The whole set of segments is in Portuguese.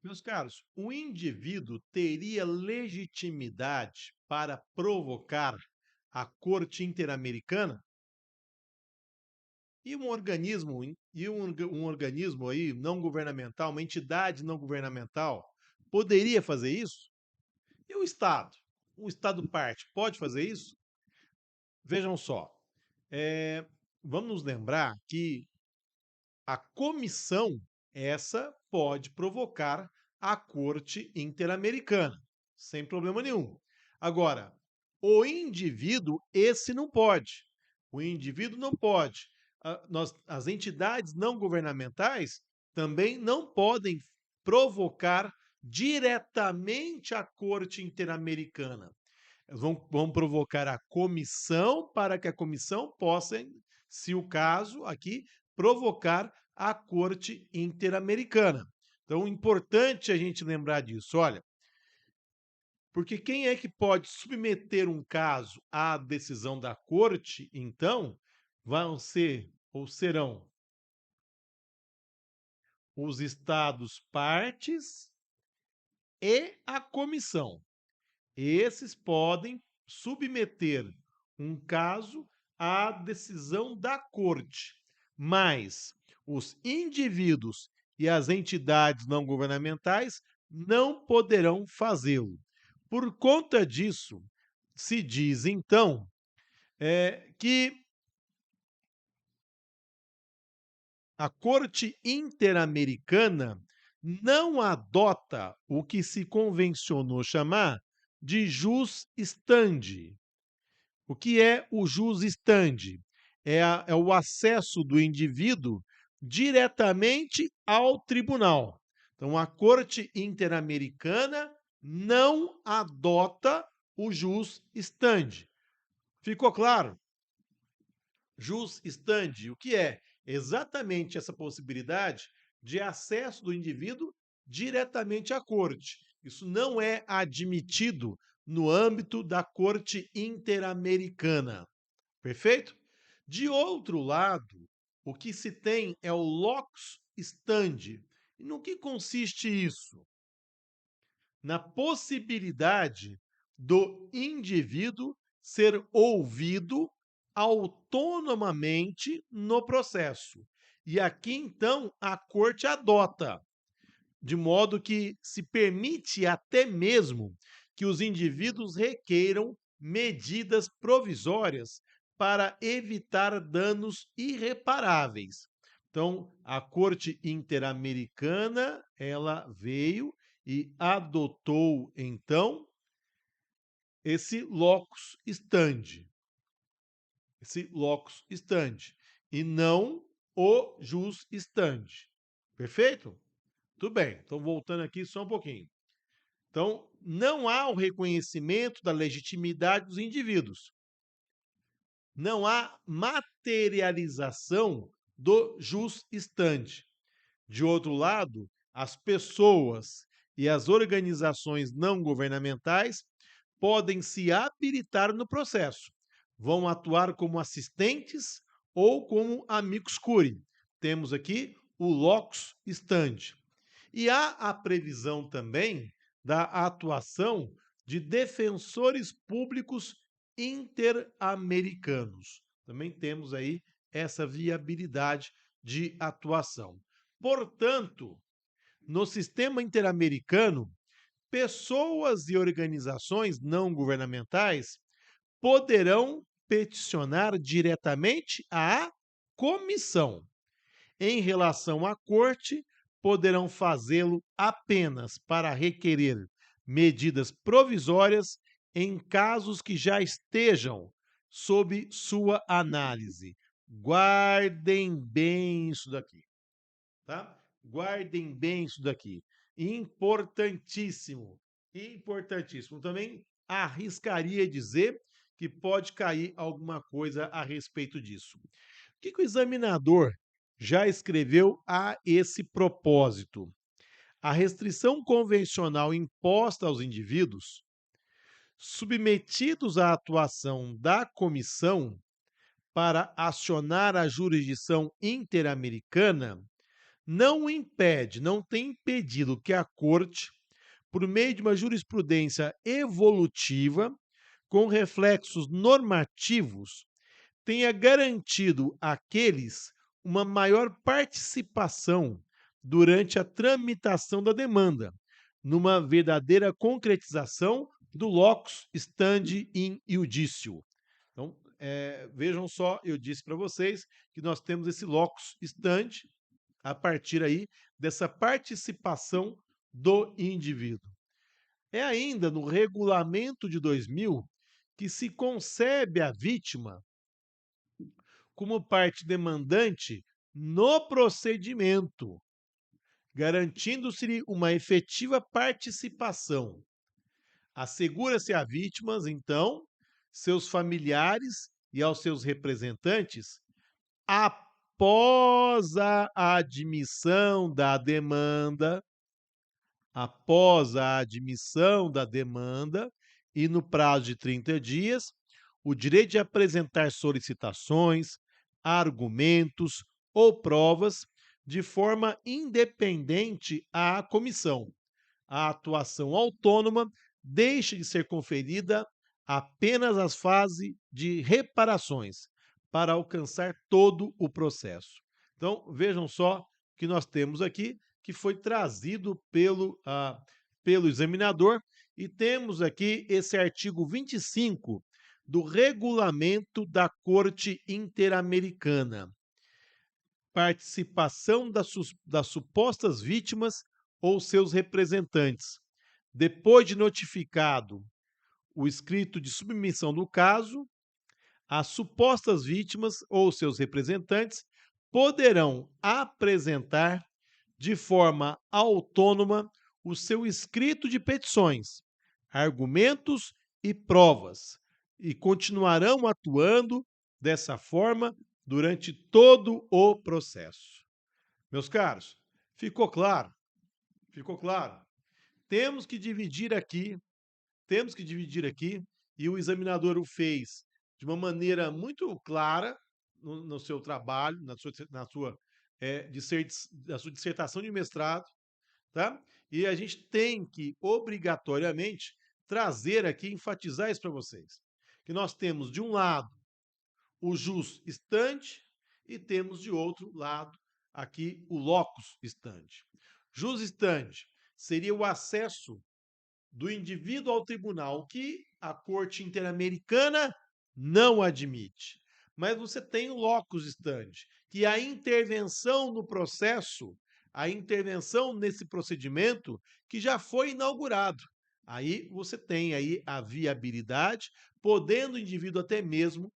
Meus caros, o indivíduo teria legitimidade para provocar a Corte Interamericana? E um organismo, um organismo aí não governamental, uma entidade não governamental, poderia fazer isso? E o Estado? Um Estado parte pode fazer isso? Vejam só, eh, vamos nos lembrar que a comissão, essa pode provocar a Corte Interamericana, sem problema nenhum. Agora, o indivíduo, esse não pode. O indivíduo não pode. As entidades não governamentais também não podem provocar diretamente a Corte Interamericana. Elas vão provocar a comissão para que a comissão possa, se o caso aqui, provocar a Corte Interamericana. Então, importante a gente lembrar disso. Olha, porque quem é que pode submeter um caso à decisão da Corte, então, vão ser ou serão os Estados partes e a comissão. Esses podem submeter um caso à decisão da Corte, mas os indivíduos e as entidades não governamentais não poderão fazê-lo. Por conta disso, se diz então que a Corte Interamericana não adota o que se convencionou chamar de jus standi. O que é o jus standi? É o acesso do indivíduo diretamente ao tribunal. Então, a Corte Interamericana não adota o jus standi. Ficou claro? Jus standi, o que é? Exatamente essa possibilidade de acesso do indivíduo diretamente à corte. Isso não é admitido no âmbito da Corte Interamericana. Perfeito? De outro lado, o que se tem é o locus standi. E no que consiste isso? Na possibilidade do indivíduo ser ouvido autonomamente no processo. E aqui, então, a corte adota, de modo que se permite até mesmo que os indivíduos requeiram medidas provisórias para evitar danos irreparáveis. Então, a Corte Interamericana, ela veio e adotou, então, esse locus standi, e não o jus standi. Perfeito? Tudo bem. Então, voltando aqui só um pouquinho. Então, não há o reconhecimento da legitimidade dos indivíduos. Não há materialização do jus standi. De outro lado, as pessoas e as organizações não governamentais podem se habilitar no processo. Vão atuar como assistentes ou como amicus curiae. Temos aqui o locus standi. E há a previsão também da atuação de defensores públicos interamericanos. Também temos aí essa viabilidade de atuação. Portanto, no sistema interamericano, pessoas e organizações não governamentais poderão peticionar diretamente à comissão. Em relação à corte, poderão fazê-lo apenas para requerer medidas provisórias em casos que já estejam sob sua análise. Guardem bem isso daqui, tá? Guardem bem isso daqui. Importantíssimo, importantíssimo. Também arriscaria dizer que pode cair alguma coisa a respeito disso. O que o examinador já escreveu a esse propósito? A restrição convencional imposta aos indivíduos submetidos à atuação da comissão para acionar a jurisdição interamericana não impede, não tem impedido que a Corte, por meio de uma jurisprudência evolutiva, com reflexos normativos, tenha garantido àqueles uma maior participação durante a tramitação da demanda, numa verdadeira concretização do locus standi in iudicio. Então, vejam só, eu disse para vocês que nós temos esse locus standi a partir aí dessa participação do indivíduo. É ainda no regulamento de 2000 que se concebe a vítima como parte demandante no procedimento, garantindo-se uma efetiva participação. Assegura-se a vítimas, então, seus familiares e aos seus representantes, após a admissão da demanda, e no prazo de 30 dias, o direito de apresentar solicitações, argumentos ou provas de forma independente à comissão. A atuação autônoma deixa de ser conferida apenas às fases de reparações para alcançar todo o processo. Então, vejam só o que nós temos aqui, que foi trazido pelo examinador, e temos aqui esse artigo 25 do Regulamento da Corte Interamericana. Participação das supostas vítimas ou seus representantes. Depois de notificado o escrito de submissão do caso, as supostas vítimas ou seus representantes poderão apresentar de forma autônoma o seu escrito de petições, argumentos e provas, e continuarão atuando dessa forma durante todo o processo. Meus caros, ficou claro? Ficou claro? Temos que dividir aqui, e o examinador o fez de uma maneira muito clara no seu trabalho, na sua dissertação de mestrado, tá? E a gente tem que, obrigatoriamente, trazer aqui, enfatizar isso para vocês, que nós temos, de um lado, o jus standi e temos, de outro lado, aqui o locus standi. Jus standi seria o acesso do indivíduo ao tribunal, que a Corte Interamericana não admite. Mas você tem o locus standi, que é a intervenção no processo, a intervenção nesse procedimento que já foi inaugurado. Aí você tem aí a viabilidade, podendo o indivíduo até mesmo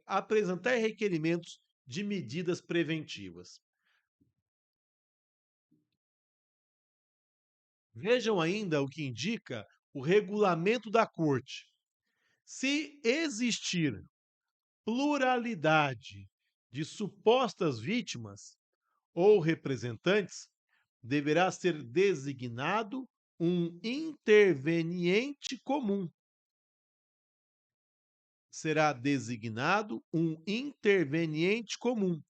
apresentar requerimentos de medidas preventivas. Vejam ainda o que indica o regulamento da Corte. Se existir pluralidade de supostas vítimas ou representantes, deverá ser designado um interveniente comum. Será designado um interveniente comum,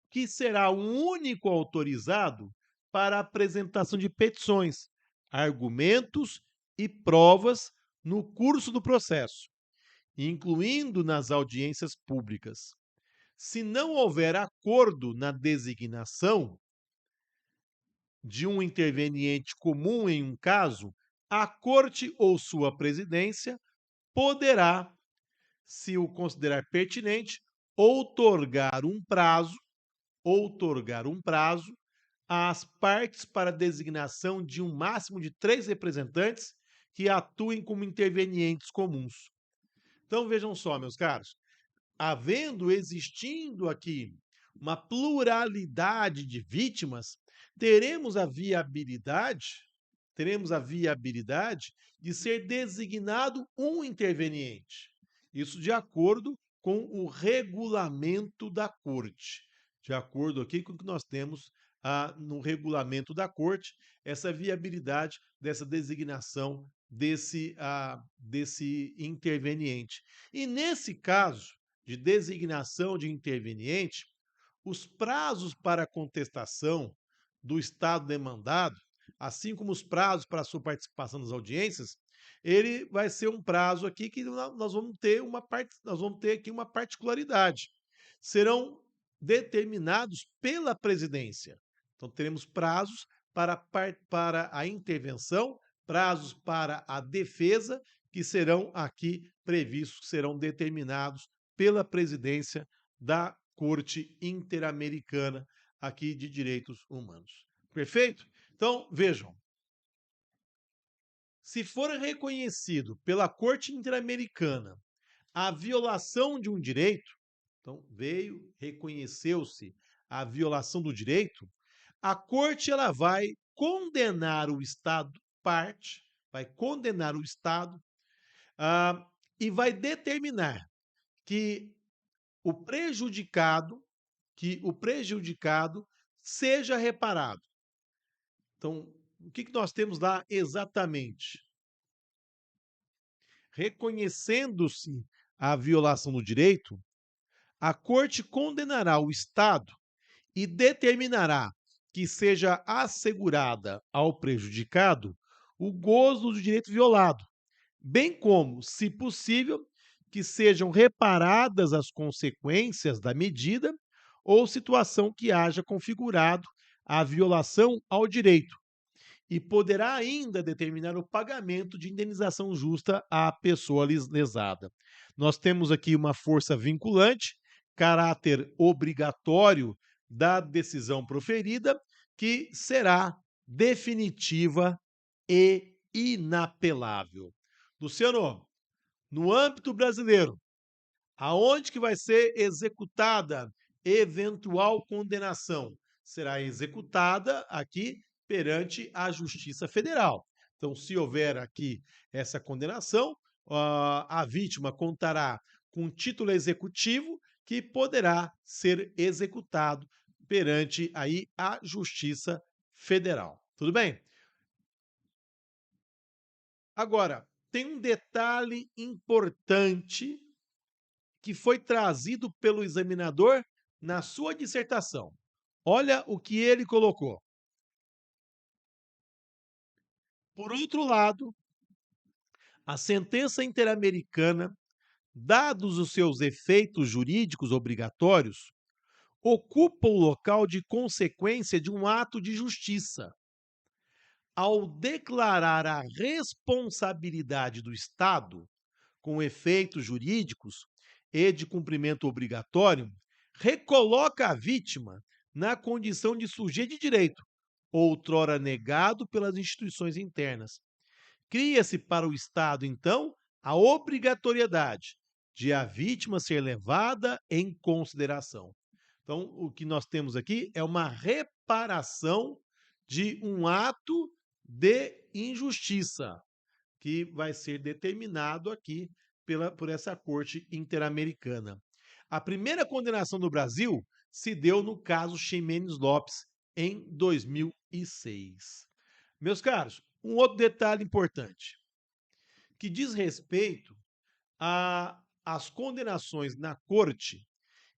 que será o único autorizado para a apresentação de petições, argumentos e provas no curso do processo, incluindo nas audiências públicas. Se não houver acordo na designação de um interveniente comum em um caso, a Corte ou sua presidência poderá, se o considerar pertinente, outorgar um prazo às partes para designação de um máximo de 3 representantes que atuem como intervenientes comuns. Então, vejam só, meus caros, existindo aqui uma pluralidade de vítimas, teremos a viabilidade de ser designado um interveniente. Isso de acordo com o regulamento da Corte. De acordo aqui com o que nós temos no regulamento da Corte, essa viabilidade dessa designação desse interveniente. E nesse caso de designação de interveniente, os prazos para contestação do Estado demandado, assim como os prazos para a sua participação nas audiências, ele vai ser um prazo aqui que nós vamos ter nós vamos ter aqui uma particularidade. Serão determinados pela presidência. Então teremos prazos para a intervenção, prazos para a defesa, que serão aqui previstos, serão determinados pela presidência da Corte Interamericana aqui de Direitos Humanos. Perfeito? Então, vejam, se for reconhecido pela Corte Interamericana a violação de um direito, então reconheceu-se a violação do direito, a Corte ela vai condenar o Estado parte, vai condenar o Estado e vai determinar que o prejudicado seja reparado. Então, o que nós temos lá exatamente? Reconhecendo-se a violação do direito, a Corte condenará o Estado e determinará que seja assegurada ao prejudicado o gozo do direito violado, bem como, se possível, que sejam reparadas as consequências da medida ou situação que haja configurado a violação ao direito, e poderá ainda determinar o pagamento de indenização justa à pessoa lesada. Nós temos aqui uma força vinculante, caráter obrigatório da decisão proferida, que será definitiva e inapelável. Luciano, no âmbito brasileiro, aonde que vai ser executada eventual condenação? Será executada aqui perante a Justiça Federal. Então, se houver aqui essa condenação, a vítima contará com título executivo que poderá ser executado perante aí a Justiça Federal. Tudo bem? Agora, tem um detalhe importante que foi trazido pelo examinador na sua dissertação. Olha o que ele colocou. Por outro lado, a sentença interamericana, dados os seus efeitos jurídicos obrigatórios, ocupa o local de consequência de um ato de justiça. Ao declarar a responsabilidade do Estado com efeitos jurídicos e de cumprimento obrigatório, recoloca a vítima na condição de sujeito de direito, outrora negado pelas instituições internas. Cria-se para o Estado, então, a obrigatoriedade de a vítima ser levada em consideração. Então, o que nós temos aqui é uma reparação de um ato de injustiça que vai ser determinado aqui por essa Corte Interamericana. A primeira condenação no Brasil se deu no caso Ximenes Lopes, em 2006. Meus caros, um outro detalhe importante, que diz respeito às condenações na Corte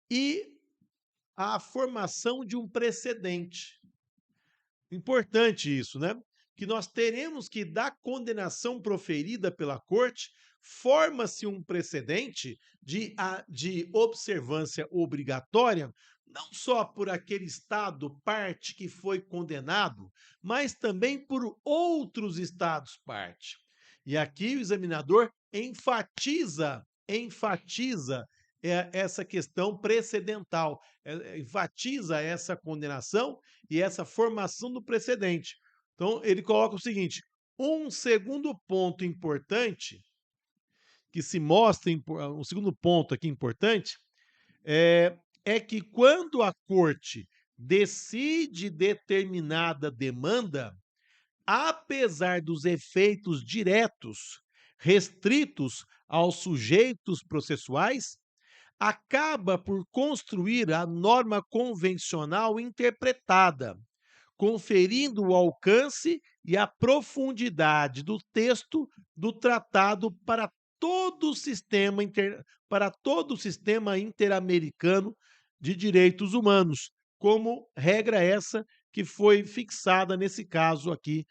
e à formação de um precedente. Importante isso, né? Que nós teremos que, da condenação proferida pela Corte, forma-se um precedente de observância obrigatória, não só por aquele Estado parte que foi condenado, mas também por outros Estados parte. E aqui o examinador enfatiza essa questão precedental, enfatiza essa condenação e essa formação do precedente. Então, ele coloca o seguinte: um segundo ponto importante, que se mostra, um segundo ponto aqui importante, é que quando a Corte decide determinada demanda, apesar dos efeitos diretos restritos aos sujeitos processuais, acaba por construir a norma convencional interpretada, conferindo o alcance e a profundidade do texto do tratado para todo o sistema interamericano de direitos humanos, como regra essa que foi fixada nesse caso aqui,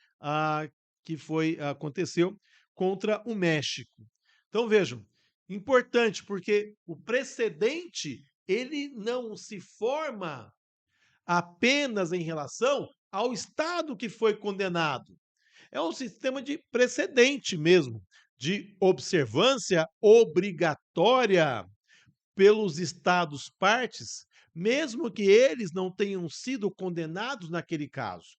que aconteceu contra o México. Então vejam, importante, porque o precedente ele não se forma apenas em relação ao Estado que foi condenado. É um sistema de precedente mesmo, de observância obrigatória pelos Estados partes, mesmo que eles não tenham sido condenados naquele caso.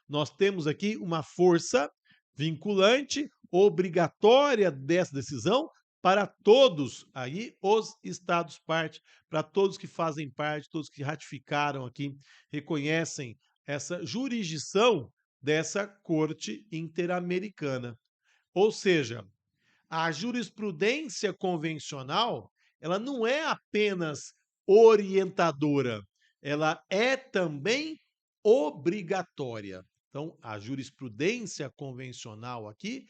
Nós temos aqui uma força vinculante, obrigatória dessa decisão para todos aí os Estados partes, para todos que fazem parte, todos que ratificaram aqui, reconhecem essa jurisdição dessa Corte Interamericana. Ou seja, a jurisprudência convencional, ela não é apenas orientadora, ela é também obrigatória. Então, a jurisprudência convencional aqui